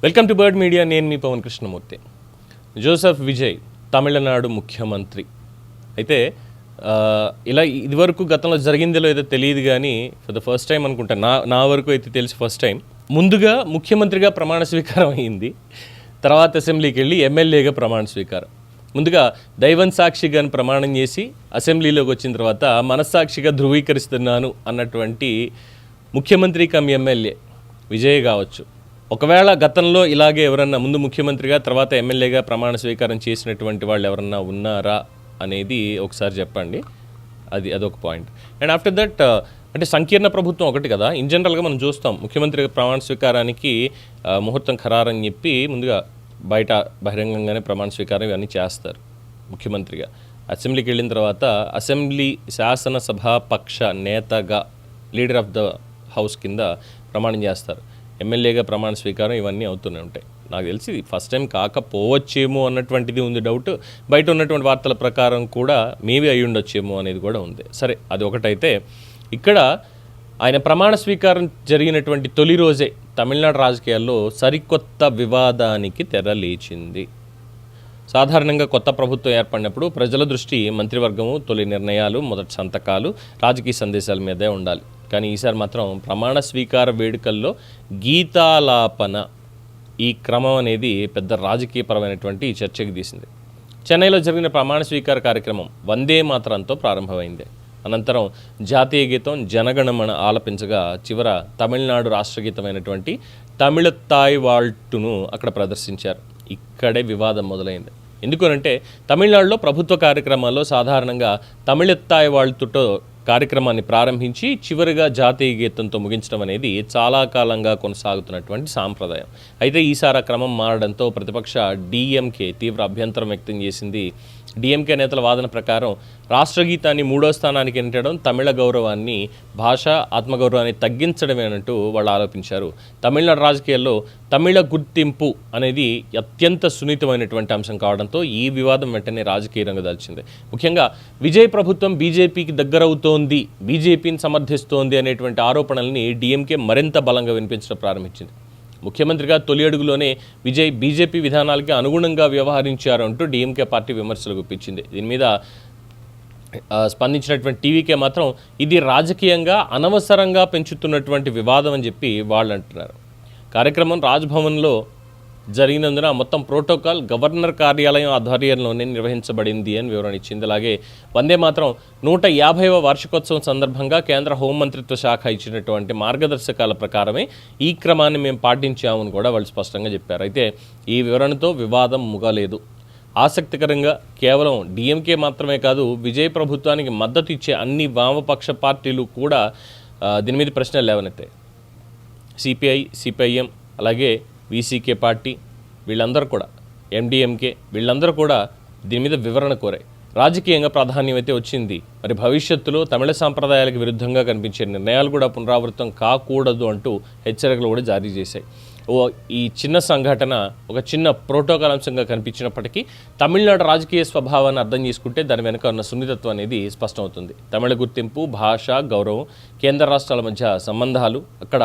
Welcome to bird media. నేను మీ Pawan Krishnamurthy. Joseph Vijay Tamil Nadu ముఖ్యమంత్రి అయితే ఇలా ఇదివరకు గతంలో జరిగిందో లేదో తెలియదు కానీ ఫర్ ద ఫస్ట్ టైం అనుకుంటా, నా వరకు అయితే తెలిసి ఫస్ట్ టైం ముందుగా ముఖ్యమంత్రిగా ప్రమాణ స్వీకారం అయింది. తర్వాత అసెంబ్లీకి వెళ్ళి ఎమ్మెల్యేగా ప్రమాణ స్వీకారం. ముందుగా దైవం సాక్షిగా ప్రమాణం చేసి అసెంబ్లీలోకి వచ్చిన తర్వాత మనస్సాక్షిగా ధృవీకరిస్తున్నాను అన్నటువంటి ముఖ్యమంత్రి కమ్ ఎమ్మెల్యే విజయ్ కావచ్చు. ఒకవేళ గతంలో ఇలాగే ఎవరన్నా ముందు ముఖ్యమంత్రిగా తర్వాత ఎమ్మెల్యేగా ప్రమాణ స్వీకారం చేసినటువంటి వాళ్ళు ఎవరన్నా ఉన్నారా అనేది ఒకసారి చెప్పండి. అదొక పాయింట్. అండ్ ఆఫ్టర్ దట్ అంటే సంకీర్ణ ప్రభుత్వం ఒకటి కదా, ఇన్ జనరల్గా మనం చూస్తాం ముఖ్యమంత్రి ప్రమాణ స్వీకారానికి ముహూర్తం ఖరారని చెప్పి ముందుగా బయట బహిరంగంగానే ప్రమాణ స్వీకారం ఇవన్నీ చేస్తారు ముఖ్యమంత్రిగా. అసెంబ్లీకి వెళ్ళిన తర్వాత అసెంబ్లీ శాసనసభాపక్ష నేతగా లీడర్ ఆఫ్ ద హౌస్ కింద ప్రమాణం చేస్తారు. ఎమ్మెల్యేగా ప్రమాణ స్వీకారం ఇవన్నీ అవుతూనే ఉంటాయి. నాకు తెలిసి ఫస్ట్ టైం కాకపోవచ్చేమో అన్నటువంటిది ఉంది డౌట్. బయట ఉన్నటువంటి వార్తల ప్రకారం కూడా మేబీ అయి ఉండొచ్చేమో అనేది కూడా ఉంది. సరే, అది ఒకటైతే ఇక్కడ ఆయన ప్రమాణ స్వీకారం జరిగినటువంటి తొలి రోజే తమిళనాడు రాజకీయాల్లో సరికొత్త వివాదానికి తెరలేచింది. సాధారణంగా కొత్త ప్రభుత్వం ఏర్పడినప్పుడు ప్రజల దృష్టి మంత్రివర్గము, తొలి నిర్ణయాలు, మొదటి సంతకాలు, రాజకీయ సందేశాల మీదే ఉండాలి. కానీ ఈసారి మాత్రం ప్రమాణ స్వీకార వేడుకల్లో గీతాలాపన ఈ క్రమం అనేది పెద్ద రాజకీయపరమైనటువంటి చర్చకు తీసింది. చెన్నైలో జరిగిన ప్రమాణ స్వీకార కార్యక్రమం వందే మాతరంతో ప్రారంభమైంది. అనంతరం జాతీయ గీతం జనగణమన ఆలపించగా చివర తమిళనాడు రాష్ట్రగీతమైనటువంటి తమిళత్తాయ్ వాల్టును అక్కడ ప్రదర్శించారు. ఇక్కడే వివాదం మొదలైంది. ఎందుకనంటే తమిళనాడులో ప్రభుత్వ కార్యక్రమాల్లో సాధారణంగా తమిళత్తాయ్ వాల్టుతో కార్యక్రమాన్ని ప్రారంభించి చివరిగా జాతీయ గీతంతో ముగించడం అనేది చాలా కాలంగా కొనసాగుతున్నటువంటి సాంప్రదాయం. అయితే ఈసారి ఆ క్రమం మారడంతో ప్రతిపక్ష డిఎంకే తీవ్ర అభ్యంతరం వ్యక్తం చేసింది. డిఎంకే నేతల వాదన ప్రకారం రాష్ట్రగీతాన్ని 3వ స్థానానికి ఎంటడం తమిళ గౌరవాన్ని, భాషా ఆత్మగౌరవాన్ని తగ్గించడమేనంటూ వాళ్ళు ఆరోపించారు. తమిళనాడు రాజకీయాల్లో తమిళ గుర్తింపు అనేది అత్యంత సున్నితమైనటువంటి అంశం కావడంతో ఈ వివాదం వెంటనే రాజకీయ రంగు దాల్చింది. ముఖ్యంగా విజయ్ ప్రభుత్వం బీజేపీకి దగ్గరవుతోంది, బీజేపీని సమర్థిస్తోంది అనేటువంటి ఆరోపణల్ని డిఎంకే మరింత బలంగా వినిపించడం ప్రారంభించింది. ముఖ్యమంత్రిగా తొలి అడుగులోనే విజయ్ బీజేపీ విధానాలకి అనుగుణంగా వ్యవహరించారు అంటూ డిఎంకే పార్టీ విమర్శలు గుప్పించింది. దీని మీద స్పందించినటువంటి టీవీకే మాత్రం ఇది రాజకీయంగా అనవసరంగా పెంచుతున్నటువంటి వివాదం అని చెప్పి వాళ్ళు అంటున్నారు. కార్యక్రమం రాజ్భవన్లో జరిగినందున మొత్తం ప్రోటోకాల్ గవర్నర్ కార్యాలయం ఆధ్వర్యంలోనే నిర్వహించబడింది అని వివరణ ఇచ్చింది. అలాగే వందే మాత్రం 150వ వార్షికోత్సవం సందర్భంగా కేంద్ర హోంమంత్రిత్వ శాఖ ఇచ్చినటువంటి మార్గదర్శకాల ప్రకారమే ఈ క్రమాన్ని మేము పాటించామని కూడా వాళ్ళు స్పష్టంగా చెప్పారు. అయితే ఈ వివరణతో వివాదం ముగలేదు. ఆసక్తికరంగా కేవలం డిఎంకే మాత్రమే కాదు, విజయ్ ప్రభుత్వానికి మద్దతు ఇచ్చే అన్ని వామపక్ష పార్టీలు కూడా దీని మీద ప్రశ్నలు లేవనెత్తాయి. సిపిఐ, సిపిఐఎం, అలాగే వీసీకే పార్టీ వీళ్ళందరూ కూడా, ఎండిఎంకే వీళ్ళందరూ కూడా దీని మీద వివరణ కోరాయి. రాజకీయంగా ప్రాధాన్యం అయితే వచ్చింది. మరి భవిష్యత్తులో తమిళ సాంప్రదాయాలకు విరుద్ధంగా కనిపించే నిర్ణయాలు కూడా పునరావృతం కాకూడదు అంటూ హెచ్చరికలు కూడా జారీ చేశాయి. ఈ చిన్న సంఘటన ఒక చిన్న ప్రోటోకాల్ అంశంగా కనిపించినప్పటికీ తమిళనాడు రాజకీయ స్వభావాన్ని అర్థం చేసుకుంటే దాని వెనుక ఉన్న సున్నితత్వం అనేది స్పష్టమవుతుంది. తమిళ గుర్తింపు, భాష, గౌరవం, కేంద్ర రాష్ట్రాల మధ్య సంబంధాలు, అక్కడ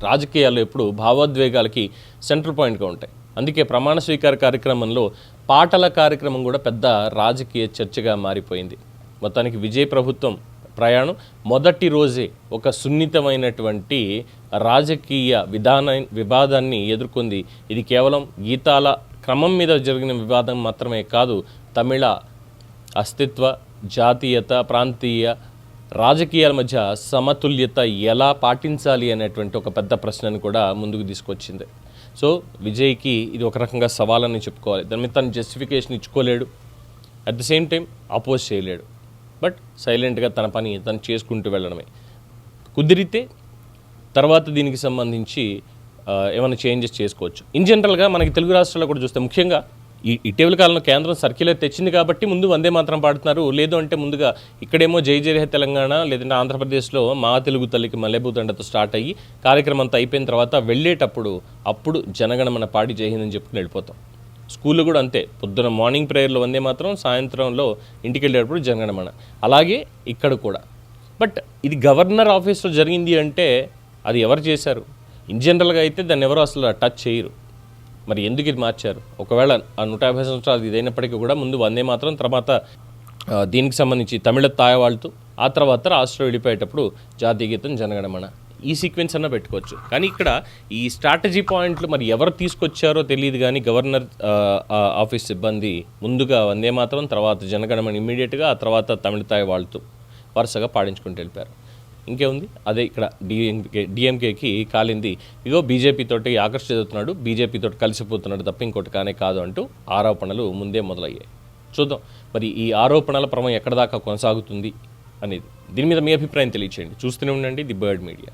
రాజకీయాల్లో ఎప్పుడు భావోద్వేగాలకి సెంట్రల్ పాయింట్గా ఉంటాయి. అందుకే ప్రమాణ స్వీకార కార్యక్రమంలో పాటల కార్యక్రమం కూడా పెద్ద రాజకీయ చర్చగా మారిపోయింది. మొత్తానికి విజయ్ ప్రభుత్వం ప్రయాణం మొదటి రోజే ఒక సున్నితమైనటువంటి రాజకీయ వివాదాన్ని ఎదుర్కొంది. ఇది కేవలం గీతాల క్రమం మీద జరిగిన వివాదం మాత్రమే కాదు, తమిళ అస్తిత్వ, జాతీయత, ప్రాంతీయ రాజకీయాల మధ్య సమతుల్యత ఎలా పాటించాలి అనేటువంటి ఒక పెద్ద ప్రశ్నను కూడా ముందుకు తీసుకొచ్చింది. సో విజయ్కి ఇది ఒక రకంగా సవాలని చెప్పుకోవాలి. దాని మీద తను జస్టిఫికేషన్ ఇచ్చుకోలేడు, at the same time oppose చేయలేడు. బట్ సైలెంట్గా తన పని తను చేసుకుంటూ వెళ్ళడమే. కుదిరితే తర్వాత దీనికి సంబంధించి ఏమైనా చేంజెస్ చేసుకోవచ్చు. ఇన్ జనరల్గా మనకి తెలుగు రాష్ట్రాల్లో కూడా చూస్తే, ముఖ్యంగా ఇటీవల కాలంలో కేంద్రం సర్క్యులర్ తెచ్చింది కాబట్టి ముందు వందే మాత్రం పాడుతున్నారు. లేదు అంటే ముందుగా ఇక్కడేమో జై జయ తెలంగాణ, లేదంటే ఆంధ్రప్రదేశ్లో మా తెలుగు తల్లికి మల్లెపూతండతో స్టార్ట్ అయ్యి కార్యక్రమం అంతా అయిపోయిన తర్వాత వెళ్ళేటప్పుడు అప్పుడు జనగణమన పాడి జై హింద్ అని చెప్పుకుని వెళ్ళిపోతాం. స్కూల్లో కూడా అంతే, పొద్దున మార్నింగ్ ప్రేయర్లో వందే మాత్రం, సాయంత్రంలో ఇంటికి వెళ్ళేటప్పుడు జనగణమన. అలాగే ఇక్కడ కూడా. బట్ ఇది గవర్నర్ ఆఫీస్లో జరిగింది అంటే అది ఎవరు చేశారు? ఇన్ జనరల్గా అయితే దాన్ని ఎవరు అసలు టచ్ చేయరు. మరి ఎందుకు ఇది మార్చారు? ఒకవేళ ఆ 150 సంవత్సరాలు ఇదైనప్పటికీ కూడా ముందు వందే మాత్రం, తర్వాత దీనికి సంబంధించి తమిళ తాయవాళ్ళతో, ఆ తర్వాత రాష్ట్రం విడిపోయేటప్పుడు జాతీయ గీతం జనగణమన, ఈ సీక్వెన్స్ అన్న పెట్టుకోవచ్చు. కానీ ఇక్కడ ఈ స్ట్రాటజీ పాయింట్లు మరి ఎవరు తీసుకొచ్చారో తెలియదు. కానీ గవర్నర్ ఆఫీస్ సిబ్బంది ముందుగా వందే మాత్రం, తర్వాత జనగణమన ఇమ్మీడియట్గా, ఆ తర్వాత తమిళ తాయవాళ్ళతో వరుసగా పాడించుకుంటూ వెళ్ళిపోయారు. ఇంకేముంది, అదే ఇక్కడ డిఎంకేకి కాలింది. ఇగో బీజేపీ తోటి ఆకర్షితుతున్నాడు, బీజేపీ తోటి కలిసిపోతున్నాడు తప్ప ఇంకోటి కానే కాదు అంటూ ఆరోపణలు ముందే మొదలయ్యాయి. చూద్దాం మరి ఈ ఆరోపణల క్రమం ఎక్కడ దాకా కొనసాగుతుంది అనేది. దీని మీద మీ అభిప్రాయం తెలియచేయండి. చూస్తూనే ఉండండి ది బర్డ్ మీడియా.